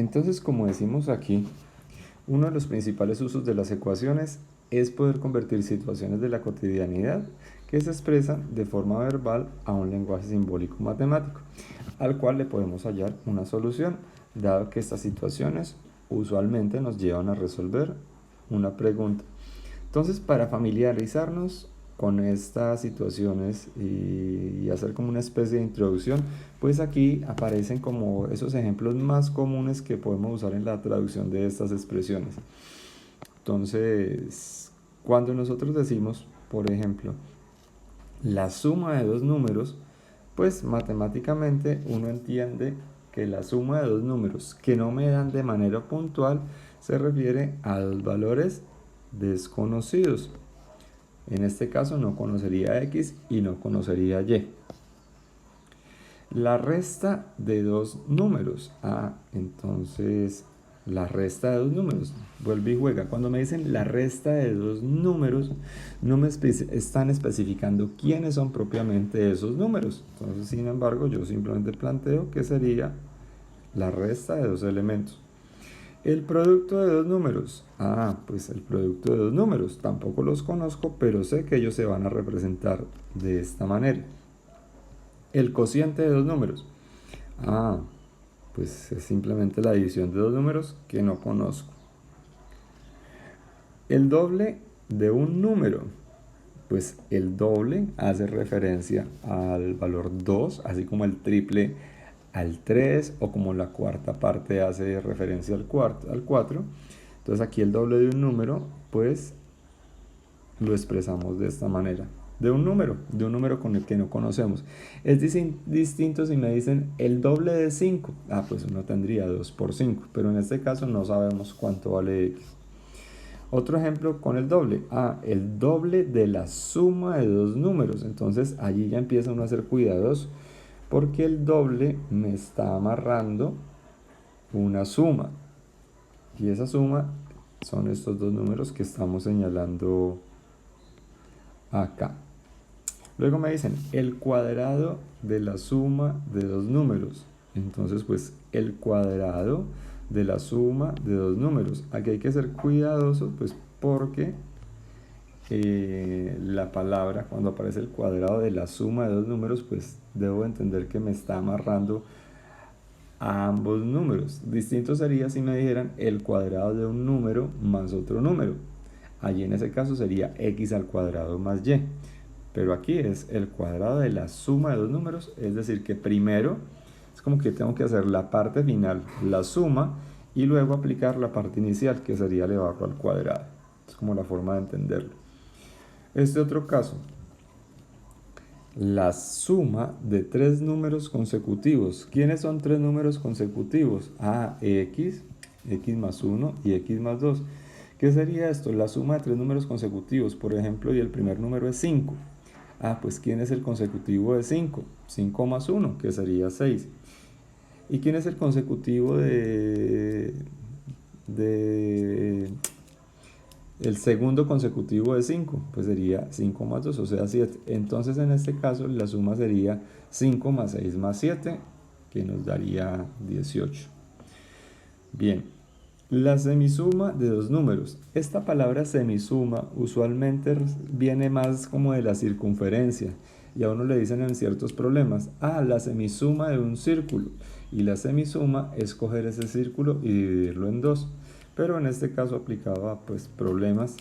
Entonces, como decimos aquí, uno de los principales usos de las ecuaciones es poder convertir situaciones de la cotidianidad que se expresan de forma verbal a un lenguaje simbólico matemático, al cual le podemos hallar una solución, dado que estas situaciones usualmente nos llevan a resolver una pregunta. Entonces, para familiarizarnos con estas situaciones y hacer como una especie de introducción, pues aquí aparecen como esos ejemplos más comunes que podemos usar en la traducción de estas expresiones. Entonces, cuando nosotros decimos, por ejemplo, la suma de dos números, pues matemáticamente uno entiende que la suma de dos números que no me dan de manera puntual se refiere a dos valores desconocidos. En este caso no conocería X y no conocería Y. La resta de dos números. Entonces la resta de dos números. Vuelve y juega. Cuando me dicen la resta de dos números, no me están especificando quiénes son propiamente esos números. Entonces, sin embargo, yo simplemente planteo que sería la resta de dos elementos. El producto de dos números. Pues el producto de dos números. Tampoco los conozco, pero sé que ellos se van a representar de esta manera. El cociente de dos números. Pues es simplemente la división de dos números que no conozco. El doble de un número. Pues el doble hace referencia al valor 2, así como el triple al 3, o como la cuarta parte hace referencia al 4. Entonces aquí el doble de un número, pues lo expresamos de esta manera. De un número con el que no conocemos. Es distinto si me dicen el doble de 5. Pues uno tendría 2 por 5, pero en este caso no sabemos cuánto vale X. Otro ejemplo con el doble. El doble de la suma de dos números. Entonces allí ya empieza uno a ser cuidadoso, porque el doble me está amarrando una suma. Y esa suma son estos dos números que estamos señalando acá. Luego me dicen el cuadrado de la suma de dos números. Entonces, pues el cuadrado de la suma de dos números. Aquí hay que ser cuidadoso, pues porque la palabra, cuando aparece el cuadrado de la suma de dos números, pues debo entender que me está amarrando a ambos números. Distinto sería si me dijeran el cuadrado de un número más otro número. Allí en ese caso sería x al cuadrado más y. Pero aquí es el cuadrado de la suma de dos números, es decir, que primero es como que tengo que hacer la parte final, la suma, y luego aplicar la parte inicial, que sería elevarlo al cuadrado. Es como la forma de entenderlo. Este otro caso, la suma de tres números consecutivos. ¿Quiénes son tres números consecutivos? X más 1 y x más 2. ¿Qué sería esto? La suma de tres números consecutivos, por ejemplo, y el primer número es 5. Pues ¿quién es el consecutivo de 5? 5 más 1, que sería 6. ¿Y quién es el consecutivo el segundo consecutivo de 5? Pues sería 5 más 2, o sea 7. Entonces en este caso la suma sería 5 más 6 más 7, que nos daría 18. Bien, la semisuma de dos números. Esta palabra semisuma usualmente viene más como de la circunferencia, y a uno le dicen en ciertos problemas, la semisuma de un círculo, y la semisuma es coger ese círculo y dividirlo en dos. Pero en este caso aplicado a problemas,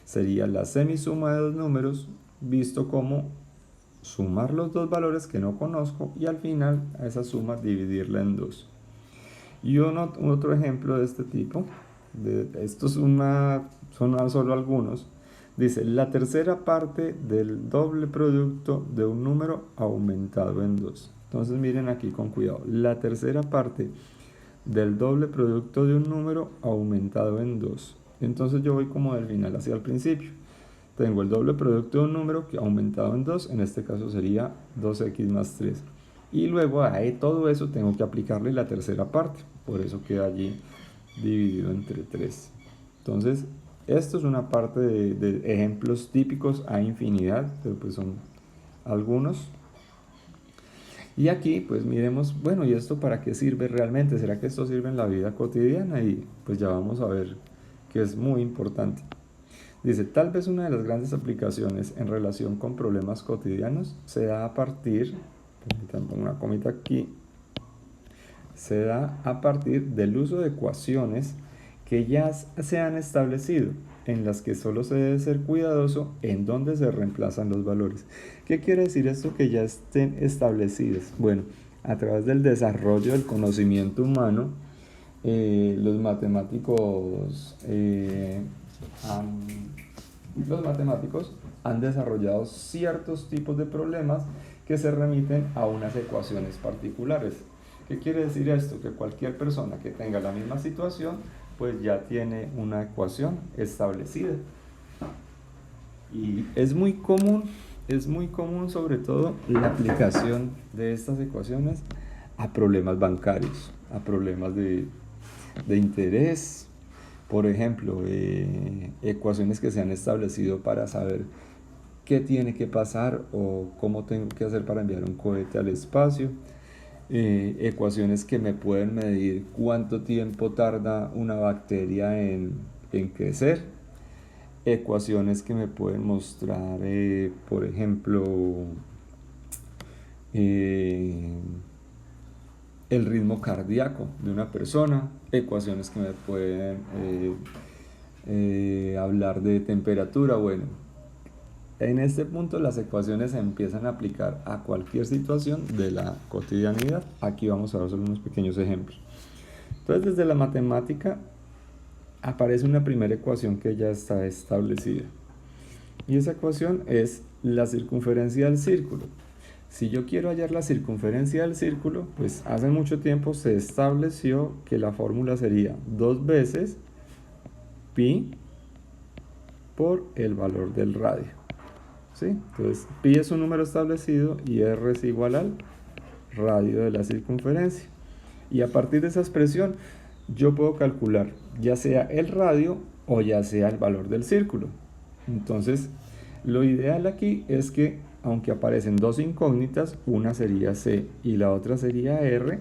sería la semisuma de dos números visto como sumar los dos valores que no conozco y al final a esa suma dividirla en dos. Y otro ejemplo de este tipo, estos son solo algunos, dice la tercera parte del doble producto de un número aumentado en 2. Entonces miren aquí con cuidado, la tercera parte del doble producto de un número aumentado en 2. Entonces yo voy como del final hacia el principio. Tengo el doble producto de un número que aumentado en 2, en este caso sería 2x más 3. Y luego a todo eso tengo que aplicarle la tercera parte, por eso queda allí dividido entre 3. Entonces, esto es una parte de ejemplos típicos, hay infinidad, pero pues son algunos. Y aquí pues miremos, bueno, ¿y esto para qué sirve realmente? ¿Será que esto sirve en la vida cotidiana? Y pues ya vamos a ver que es muy importante. Dice, tal vez una de las grandes aplicaciones en relación con problemas cotidianos se da a partir, pongo una comita aquí, se da a partir del uso de ecuaciones que ya se han establecido, en las que solo se debe ser cuidadoso en dónde se reemplazan los valores. ¿Qué quiere decir esto que ya estén establecidas? Bueno, a través del desarrollo del conocimiento humano, los matemáticos han desarrollado ciertos tipos de problemas que se remiten a unas ecuaciones particulares. ¿Qué quiere decir esto? Que cualquier persona que tenga la misma situación, pues ya tiene una ecuación establecida. Y es muy común sobre todo la aplicación de estas ecuaciones a problemas bancarios, a problemas de interés, por ejemplo, ecuaciones que se han establecido para saber qué tiene que pasar o cómo tengo que hacer para enviar un cohete al espacio, ecuaciones que me pueden medir cuánto tiempo tarda una bacteria en crecer, ecuaciones que me pueden mostrar, por ejemplo, el ritmo cardíaco de una persona, ecuaciones que me pueden hablar de temperatura. Bueno, en este punto las ecuaciones se empiezan a aplicar a cualquier situación de la cotidianidad. Aquí vamos a ver solo unos pequeños ejemplos. Entonces, desde la matemática aparece una primera ecuación que ya está establecida. Y esa ecuación es la circunferencia del círculo. Si yo quiero hallar la circunferencia del círculo, pues hace mucho tiempo se estableció que la fórmula sería 2 veces pi por el valor del radio. ¿Sí? Entonces, pi es un número establecido y r es igual al radio de la circunferencia. Y a partir de esa expresión, yo puedo calcular ya sea el radio o ya sea el valor del círculo. Entonces, lo ideal aquí es que, aunque aparecen dos incógnitas, una sería c y la otra sería r,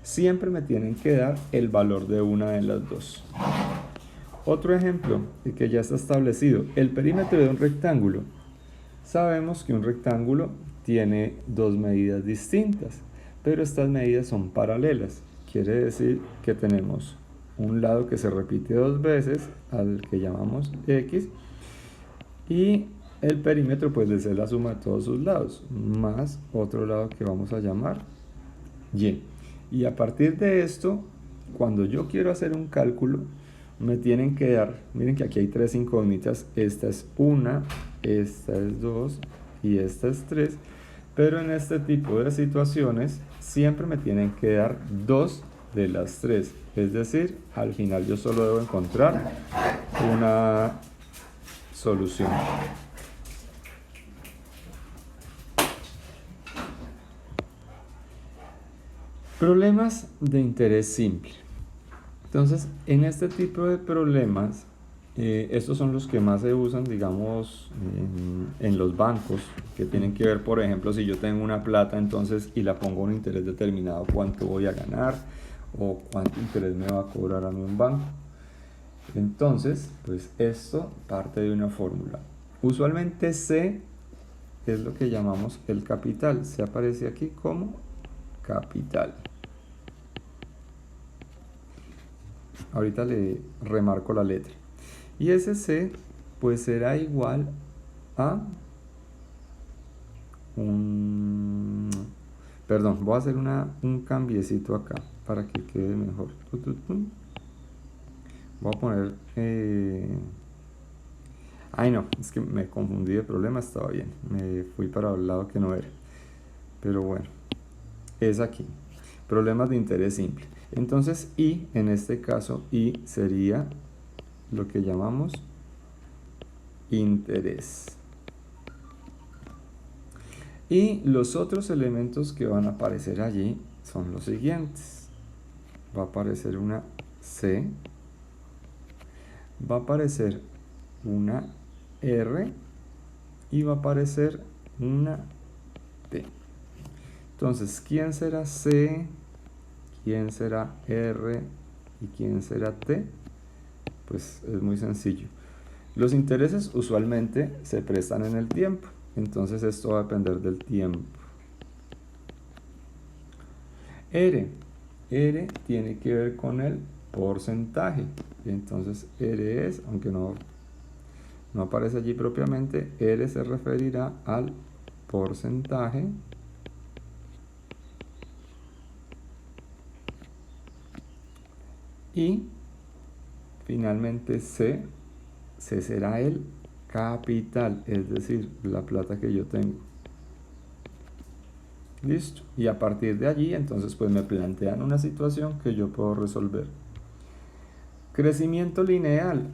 siempre me tienen que dar el valor de una de las dos. Otro ejemplo que ya está establecido, el perímetro de un rectángulo. Sabemos que un rectángulo tiene dos medidas distintas, pero estas medidas son paralelas. Quiere decir que tenemos un lado que se repite dos veces, al que llamamos x, y el perímetro pues es la suma de todos sus lados, más otro lado que vamos a llamar y. Y a partir de esto, cuando yo quiero hacer un cálculo, me tienen que dar, miren que aquí hay tres incógnitas, esta es una, esta es 2 y esta es 3, pero en este tipo de situaciones siempre me tienen que dar 2 de las 3, es decir, al final yo solo debo encontrar una solución. Problemas de interés simple. Entonces, en este tipo de problemas, estos son los que más se usan, digamos, en los bancos, que tienen que ver, por ejemplo, si yo tengo una plata entonces y la pongo a un interés determinado, cuánto voy a ganar o cuánto interés me va a cobrar a mí un banco. Entonces, pues esto parte de una fórmula. Usualmente C es lo que llamamos el capital. Se aparece aquí como capital. Ahorita le remarco la letra. Y ese C pues será igual a perdón, voy a hacer un cambiecito acá para que quede mejor. Voy a poner ay no, es que me confundí de problema, estaba bien, me fui para el lado que no era, pero bueno, es aquí, problemas de interés simple. Entonces I, en este caso I sería lo que llamamos interés. Y los otros elementos que van a aparecer allí son los siguientes. Va a aparecer una C, va a aparecer una R y va a aparecer una T. Entonces, ¿quién será C? ¿Quién será R? ¿Y quién será T? Pues es muy sencillo. Los intereses usualmente se prestan en el tiempo, entonces esto va a depender del tiempo. R tiene que ver con el porcentaje, entonces R es, aunque no aparece allí propiamente, R se referirá al porcentaje y finalmente C será el capital, es decir, la plata que yo tengo. Listo. Y a partir de allí, entonces, pues me plantean una situación que yo puedo resolver. Crecimiento lineal.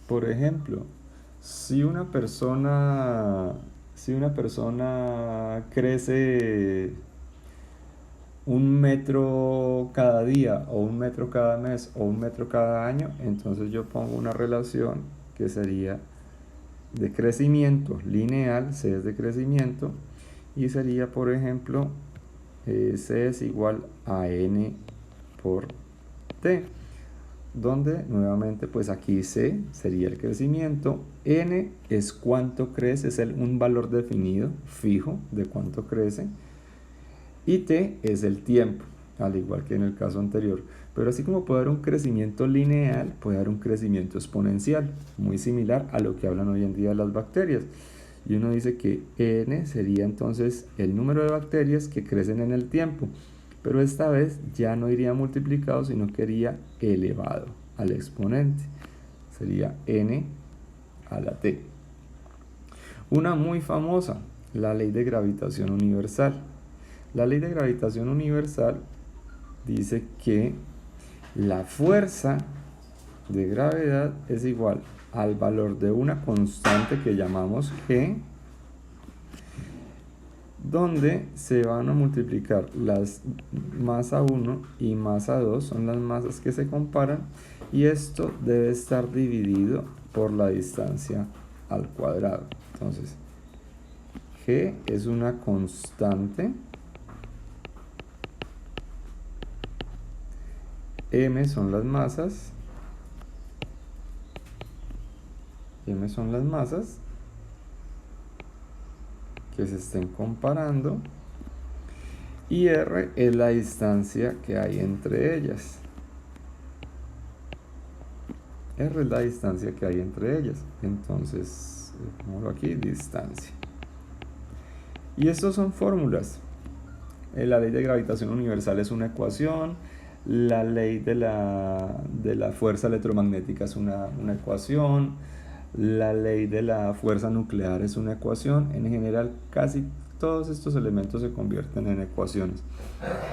Por ejemplo, si una persona crece 1 metro cada día, o 1 metro cada mes, o 1 metro cada año, entonces yo pongo una relación que sería de crecimiento lineal, C es de crecimiento, y sería, por ejemplo, C es igual a N por T, donde nuevamente pues aquí C sería el crecimiento, N es cuánto crece, es un valor definido, fijo, de cuánto crece, y T es el tiempo, al igual que en el caso anterior. Pero así como puede haber un crecimiento lineal, puede haber un crecimiento exponencial, muy similar a lo que hablan hoy en día las bacterias. Y uno dice que N sería entonces el número de bacterias que crecen en el tiempo, pero esta vez ya no iría multiplicado, sino que iría elevado al exponente. Sería N a la T. Una muy famosa, la ley de gravitación universal. La ley de gravitación universal dice que la fuerza de gravedad es igual al valor de una constante que llamamos G, donde se van a multiplicar las masa 1 y masa 2, son las masas que se comparan, y esto debe estar dividido por la distancia al cuadrado. Entonces, G es una constante, M son las masas, que se estén comparando, y R es la distancia que hay entre ellas. Entonces, pongo aquí distancia. Y estos son fórmulas. La ley de gravitación universal es una ecuación. La ley de la fuerza electromagnética es una ecuación. La ley de la fuerza nuclear es una ecuación. En general, casi todos estos elementos se convierten en ecuaciones.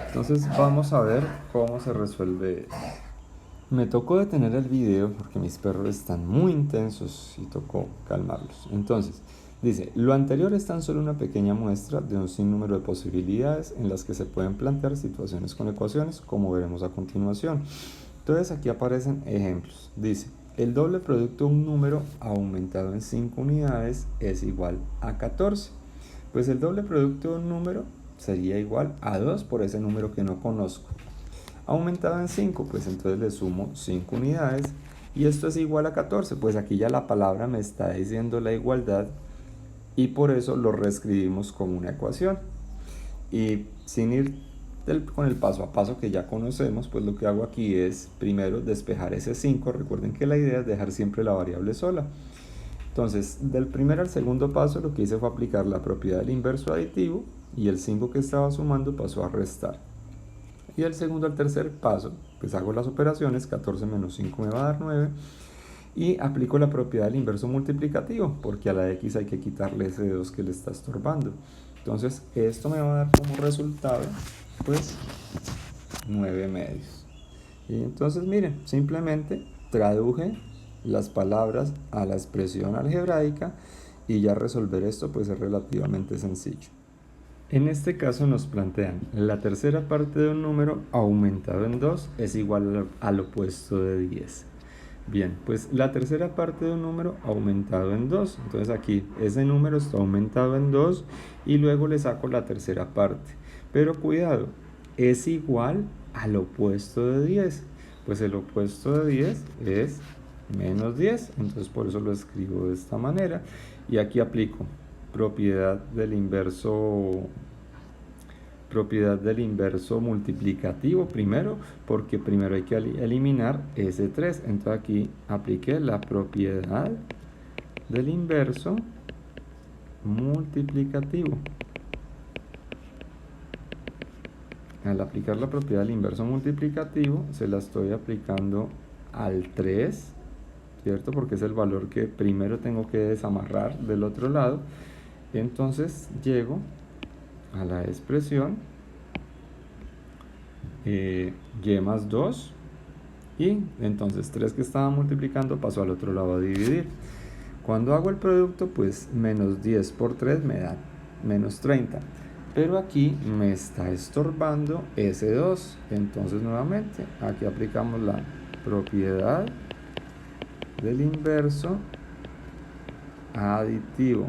Entonces vamos a ver cómo se resuelve esto. Me tocó detener el video porque mis perros están muy intensos y tocó calmarlos. Entonces, dice, lo anterior es tan solo una pequeña muestra de un sinnúmero de posibilidades en las que se pueden plantear situaciones con ecuaciones, como veremos a continuación. Entonces aquí aparecen ejemplos. Dice, el doble producto de un número aumentado en 5 unidades es igual a 14. Pues el doble producto de un número sería igual a 2 por ese número que no conozco. Aumentado en 5, pues entonces le sumo 5 unidades, y esto es igual a 14, pues aquí ya la palabra me está diciendo la igualdad, y por eso lo reescribimos como una ecuación. Y sin ir con el paso a paso que ya conocemos, pues lo que hago aquí es primero despejar ese 5. Recuerden que la idea es dejar siempre la variable sola. Entonces, del primer al segundo paso lo que hice fue aplicar la propiedad del inverso aditivo, y el 5 que estaba sumando pasó a restar. Y del segundo al tercer paso, pues hago las operaciones, 14 menos 5 me va a dar 9, y aplico la propiedad del inverso multiplicativo, porque a la x hay que quitarle ese 2 que le está estorbando. Entonces, esto me va a dar como resultado, pues, 9 medios. Y entonces, miren, simplemente traduje las palabras a la expresión algebraica, y ya resolver esto pues es relativamente sencillo. En este caso nos plantean la tercera parte de un número aumentado en 2 es igual al opuesto de 10. Bien, pues la tercera parte de un número aumentado en 2. Entonces aquí ese número está aumentado en 2 y luego le saco la tercera parte. Pero cuidado, es igual al opuesto de 10. Pues el opuesto de 10 es menos 10. Entonces por eso lo escribo de esta manera. Y aquí aplico propiedad del inverso multiplicativo primero, porque primero hay que eliminar ese 3. Entonces aquí apliqué la propiedad del inverso multiplicativo. Al aplicar la propiedad del inverso multiplicativo, se la estoy aplicando al 3, ¿cierto? Porque es el valor que primero tengo que desamarrar del otro lado. Entonces llego a la expresión y más 2, y entonces 3 que estaba multiplicando pasó al otro lado a dividir. Cuando hago el producto, pues menos 10 por 3 me da menos 30. Pero aquí me está estorbando ese 2. Entonces nuevamente aquí aplicamos la propiedad del inverso aditivo.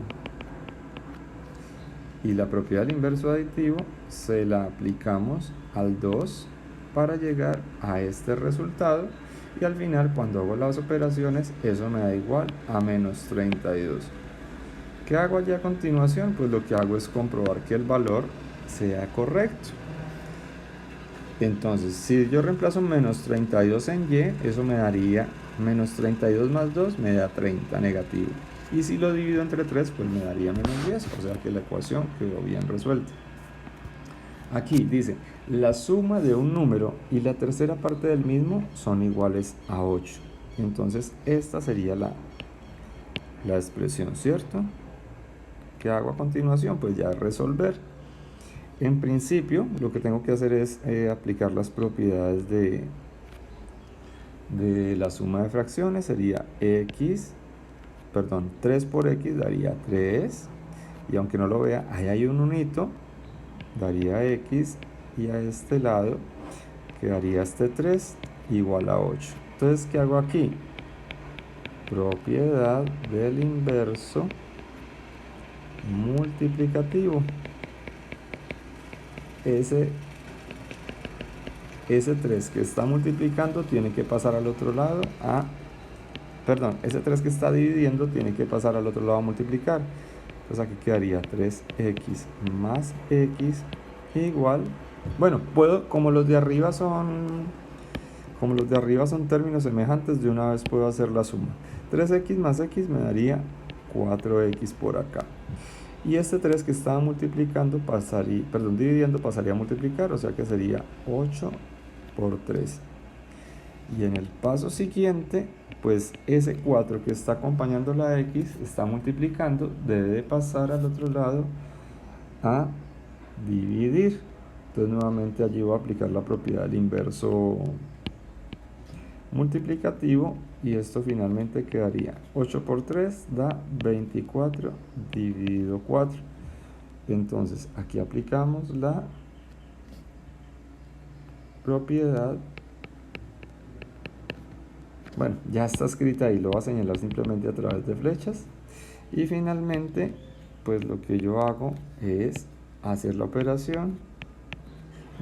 Y la propiedad del inverso aditivo se la aplicamos al 2 para llegar a este resultado. Y al final, cuando hago las operaciones, eso me da igual a menos 32. ¿Qué hago allí a continuación? Pues lo que hago es comprobar que el valor sea correcto. Entonces, si yo reemplazo menos 32 en y, eso me daría menos 32 más 2 me da 30 negativo. Y si lo divido entre 3, pues me daría menos 10. O sea que la ecuación quedó bien resuelta. Aquí dice, la suma de un número y la tercera parte del mismo son iguales a 8. Entonces, esta sería la expresión, ¿cierto? ¿Qué hago a continuación? Pues ya resolver. En principio, lo que tengo que hacer es aplicar las propiedades de la suma de fracciones. Sería 3 por x daría 3. Y aunque no lo vea, ahí hay un unito, daría x. Y a este lado quedaría este 3 igual a 8. Entonces, ¿qué hago aquí? Propiedad del inverso multiplicativo. Ese 3 que está multiplicando tiene que pasar al otro lado ese 3 que está dividiendo tiene que pasar al otro lado a multiplicar. Entonces aquí quedaría 3x más x igual, bueno, como los de arriba son términos semejantes, de una vez puedo hacer la suma. 3x más x me daría 4x por acá. Y este 3 que estaba dividiendo pasaría a multiplicar, o sea que sería 8 por 3. Y en el paso siguiente, pues ese 4 que está acompañando la x está multiplicando, debe de pasar al otro lado a dividir. Entonces nuevamente allí voy a aplicar la propiedad del inverso multiplicativo y esto finalmente quedaría 8 por 3 da 24 dividido 4. Entonces aquí aplicamos la propiedad, bueno, ya está escrita ahí, lo voy a señalar simplemente a través de flechas. Y finalmente, pues lo que yo hago es hacer la operación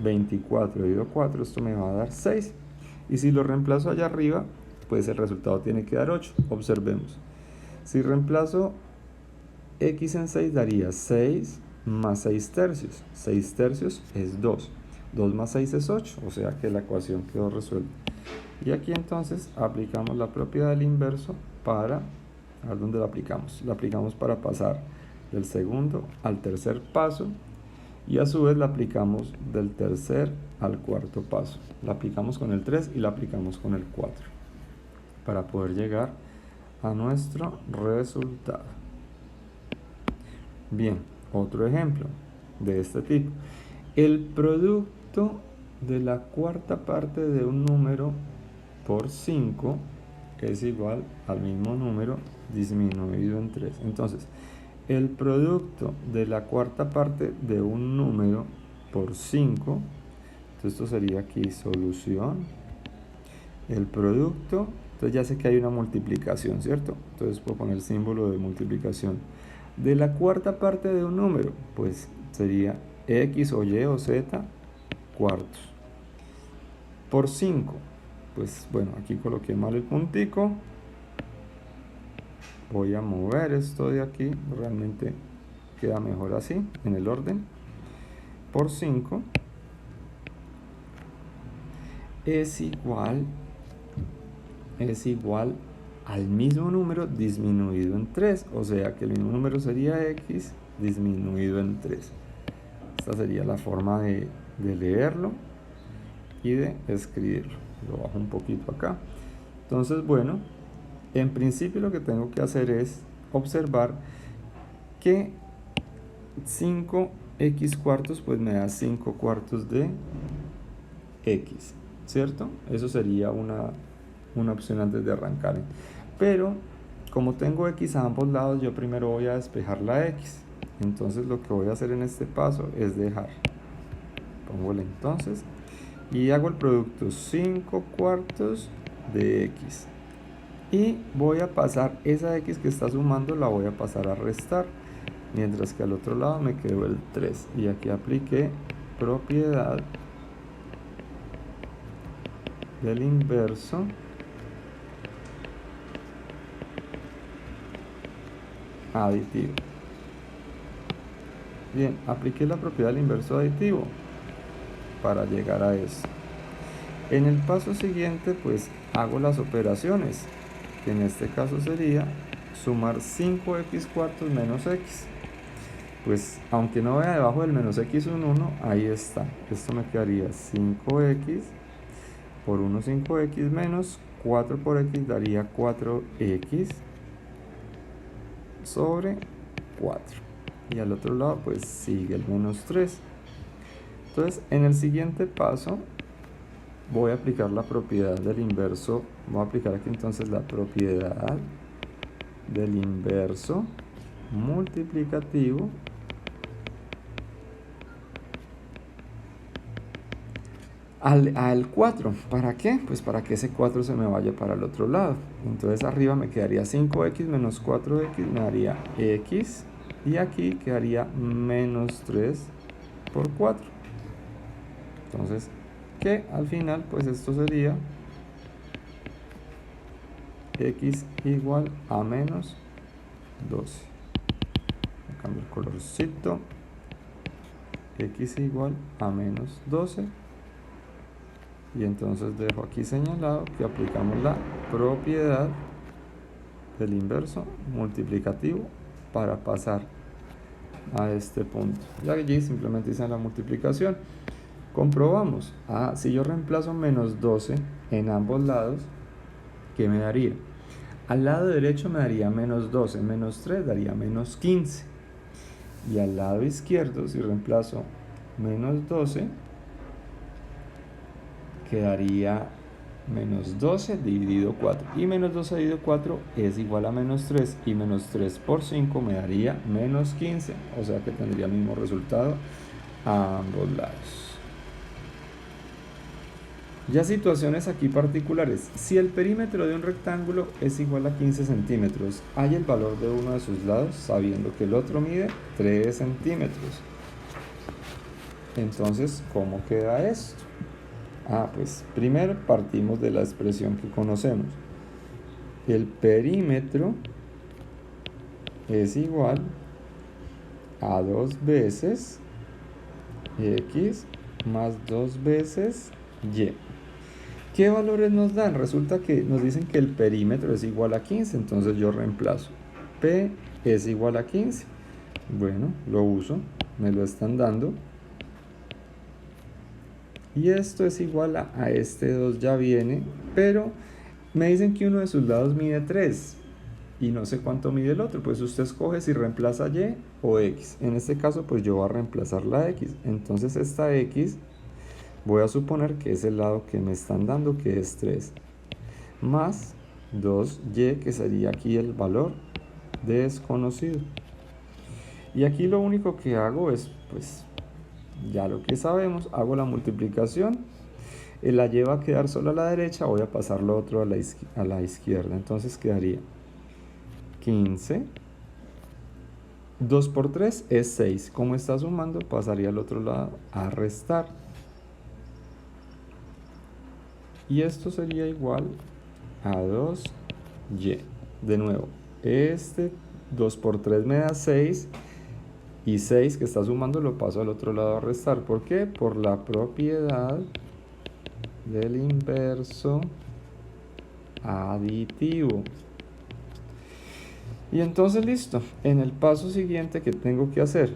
24 dividido 4, esto me va a dar 6. Y si lo reemplazo allá arriba, pues el resultado tiene que dar 8. Observemos. Si reemplazo x en 6 daría 6 más 6 tercios. 6 tercios es 2. 2 más 6 es 8, o sea que la ecuación quedó resuelta. Y aquí entonces aplicamos la propiedad del inverso para, a ver dónde la aplicamos. La aplicamos para pasar del segundo al tercer paso. Y a su vez la aplicamos del tercer al cuarto paso. La aplicamos con el 3 y la aplicamos con el 4 para poder llegar a nuestro resultado. Bien, otro ejemplo de este tipo. El producto de la cuarta parte de un número por 5 es igual al mismo número disminuido en 3. Entonces, el producto de la cuarta parte de un número por 5, entonces esto sería aquí solución, el producto, entonces ya sé que hay una multiplicación, ¿cierto? Entonces puedo poner el símbolo de multiplicación. De la cuarta parte de un número, pues sería X o Y o Z cuartos por 5. Pues bueno, aquí coloqué mal el puntico. Voy a mover esto de aquí, realmente queda mejor así, en el orden. Por 5 es igual al mismo número disminuido en 3. O sea que el mismo número sería X disminuido en 3. Esta sería la forma de leerlo y de escribirlo. Lo bajo un poquito acá. Entonces, bueno, en principio lo que tengo que hacer es observar que 5x cuartos pues me da 5 cuartos de x, ¿cierto? Eso sería una opción antes de arrancar. Pero como tengo x a ambos lados, yo primero voy a despejar la x. Entonces lo que voy a hacer en este paso es dejar. Pongo el entonces y hago el producto 5 cuartos de x. Y voy a pasar esa x que está sumando, la voy a pasar a restar. Mientras que al otro lado me quedó el 3. Y aquí apliqué propiedad del inverso aditivo. Bien, apliqué la propiedad del inverso aditivo para llegar a eso. En el paso siguiente pues hago las operaciones, que en este caso sería sumar 5x cuartos menos x. Pues aunque no vea debajo del menos x un 1, ahí está. Esto me quedaría 5x por 1 5x menos 4 por x daría 4x sobre 4. Y al otro lado pues sigue el menos 3. Entonces en el siguiente paso voy a aplicar la propiedad del inverso. Voy a aplicar aquí entonces la propiedad del inverso multiplicativo al 4. ¿Para qué? Pues para que ese 4 se me vaya para el otro lado. Entonces arriba me quedaría 5x menos 4x, me daría x. Y aquí quedaría menos 3 por 4. Entonces, que al final, pues esto sería x igual a menos 12. Cambio el colorcito. X igual a menos 12. Y entonces dejo aquí señalado que aplicamos la propiedad del inverso multiplicativo para pasar a este punto. Ya que allí simplemente hice la multiplicación. Comprobamos. Si yo reemplazo menos 12 en ambos lados, ¿qué me daría? Al lado derecho me daría menos 12, menos 3 daría menos 15. Y al lado izquierdo, si reemplazo menos 12, quedaría menos 12 dividido 4. Y menos 12 dividido 4 es igual a menos 3. Y menos 3 por 5 me daría menos 15. O sea que tendría el mismo resultado a ambos lados. Ya situaciones aquí particulares. Si el perímetro de un rectángulo es igual a 15 centímetros, hay el valor de uno de sus lados sabiendo que el otro mide 3 centímetros. Entonces, ¿cómo queda esto? Pues primero partimos de la expresión que conocemos. El perímetro es igual a 2 veces x más 2 veces y. ¿Qué valores nos dan? Resulta que nos dicen que el perímetro es igual a 15, entonces yo reemplazo. P es igual a 15. Bueno, lo uso, me lo están dando. Y esto es igual a este 2 ya viene, pero me dicen que uno de sus lados mide 3 y no sé cuánto mide el otro. Pues usted escoge si reemplaza y o x. En este caso pues yo voy a reemplazar la x. Entonces esta x voy a suponer que es el lado que me están dando, que es 3, más 2y, que sería aquí el valor desconocido. Y aquí lo único que hago es, pues, ya lo que sabemos, hago la multiplicación. La y va a quedar solo a la derecha, voy a pasar lo otro a la izquierda. Entonces quedaría 15 2 por 3 es 6. Como está sumando, pasaría al otro lado a restar. Y esto sería igual a 2y. De nuevo, 2 por 3 me da 6. Y 6 que está sumando lo paso al otro lado a restar. ¿Por qué? Por la propiedad del inverso aditivo. Y entonces listo. En el paso siguiente, ¿qué tengo que hacer?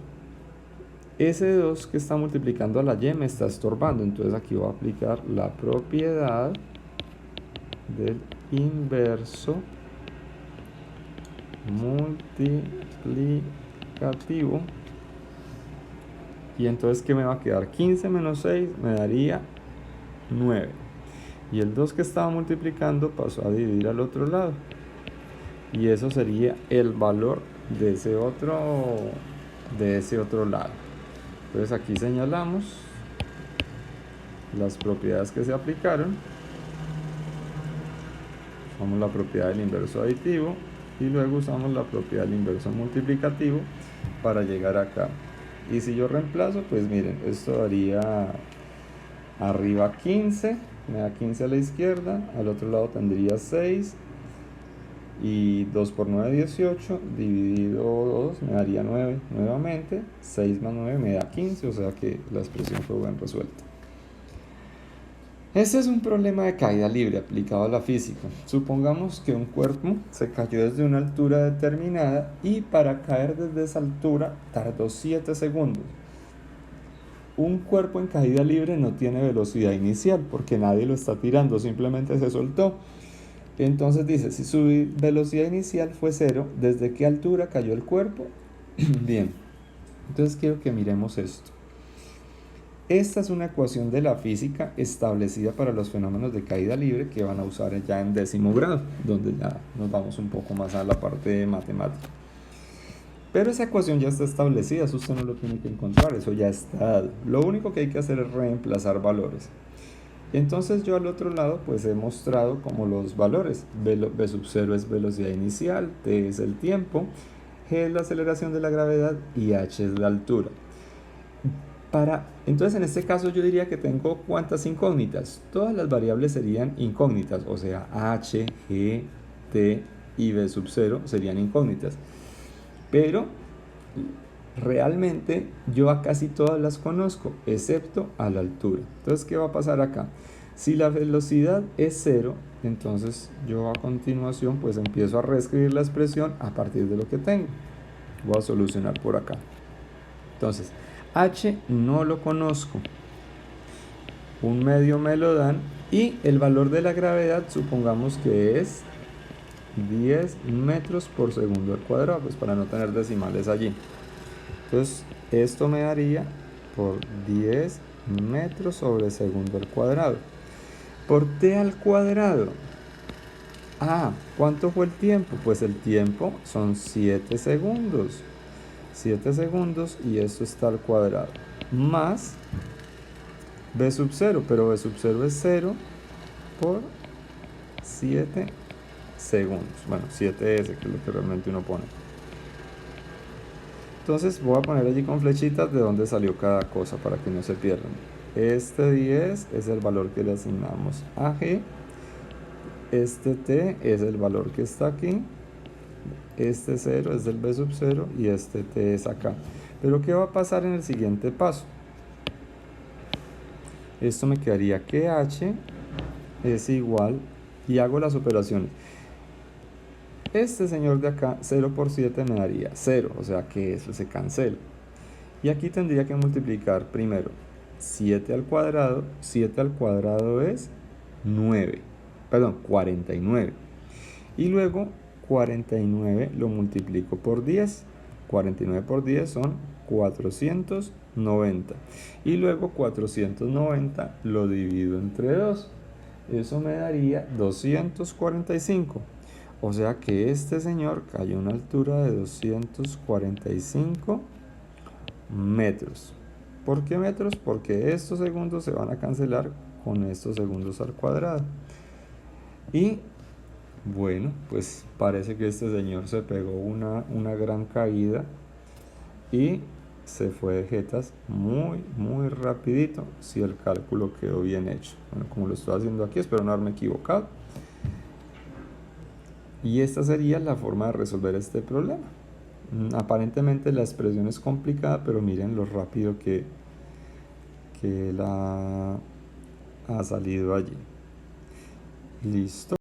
Ese 2 que está multiplicando a la y me está estorbando. Entonces aquí voy a aplicar la propiedad del inverso multiplicativo. Y entonces, ¿qué me va a quedar? 15 menos 6 me daría 9. Y el 2 que estaba multiplicando pasó a dividir al otro lado. Y eso sería el valor de ese otro lado. Entonces aquí señalamos las propiedades que se aplicaron. Usamos la propiedad del inverso aditivo y luego usamos la propiedad del inverso multiplicativo para llegar acá. Y si yo reemplazo, pues miren, esto daría arriba 15, me da 15 a la izquierda, al otro lado tendría 6, y 2 por 9, 18, dividido 2 me daría 9 nuevamente, 6 más 9 me da 15, o sea que la expresión fue bien resuelta. Este es un problema de caída libre aplicado a la física. Supongamos que un cuerpo se cayó desde una altura determinada y para caer desde esa altura tardó 7 segundos. Un cuerpo en caída libre no tiene velocidad inicial porque nadie lo está tirando, simplemente se soltó. Entonces dice, si su velocidad inicial fue 0, ¿desde qué altura cayó el cuerpo? Bien, entonces quiero que miremos esto. Esta es una ecuación de la física establecida para los fenómenos de caída libre que van a usar ya en 10º grado, donde ya nos vamos un poco más a la parte de matemática. Pero esa ecuación ya está establecida, eso usted no lo tiene que encontrar, eso ya está dado. Lo único que hay que hacer es reemplazar valores. Entonces yo al otro lado pues he mostrado como los valores. V sub 0 es velocidad inicial, T es el tiempo, G es la aceleración de la gravedad y H es la altura. Entonces en este caso yo diría que tengo ¿cuántas incógnitas? Todas las variables serían incógnitas, o sea H, G, T y V sub 0 serían incógnitas. Pero realmente yo a casi todas las conozco, excepto a la altura. Entonces, ¿qué va a pasar acá? Si la velocidad es 0, entonces yo a continuación pues empiezo a reescribir la expresión a partir de lo que tengo. Voy a solucionar por acá. Entonces, H no lo conozco. Un medio me lo dan y el valor de la gravedad supongamos que es 10 metros por segundo al cuadrado, pues para no tener decimales allí. Entonces, esto me daría por 10 metros sobre segundo al cuadrado. Por t al cuadrado. ¿Cuánto fue el tiempo? Pues el tiempo son 7 segundos. 7 segundos y esto está al cuadrado. Más v sub 0, pero v sub 0 es 0 por 7 segundos. Bueno, 7s, que es lo que realmente uno pone. Entonces voy a poner allí con flechitas de dónde salió cada cosa para que no se pierdan. Este 10 es el valor que le asignamos a G. Este T es el valor que está aquí. Este 0 es del V sub 0 y este T es acá. Pero ¿qué va a pasar en el siguiente paso? Esto me quedaría que H es igual, y hago las operaciones. Este señor de acá, 0 por 7 me daría 0, o sea que eso se cancela. Y aquí tendría que multiplicar primero 7 al cuadrado. 7 al cuadrado es 49. Y luego 49 lo multiplico por 10. 49 por 10 son 490. Y luego 490 lo divido entre 2. Eso me daría 245. O sea que este señor cayó a una altura de 245 metros. ¿Por qué metros? Porque estos segundos se van a cancelar con estos segundos al cuadrado. Y bueno, pues parece que este señor se pegó una gran caída y se fue de jetas muy rapidito si el cálculo quedó bien hecho. Bueno, como lo estoy haciendo aquí, espero no haberme equivocado. Y esta sería la forma de resolver este problema. Aparentemente la expresión es complicada, pero miren lo rápido que la ha salido allí. Listo.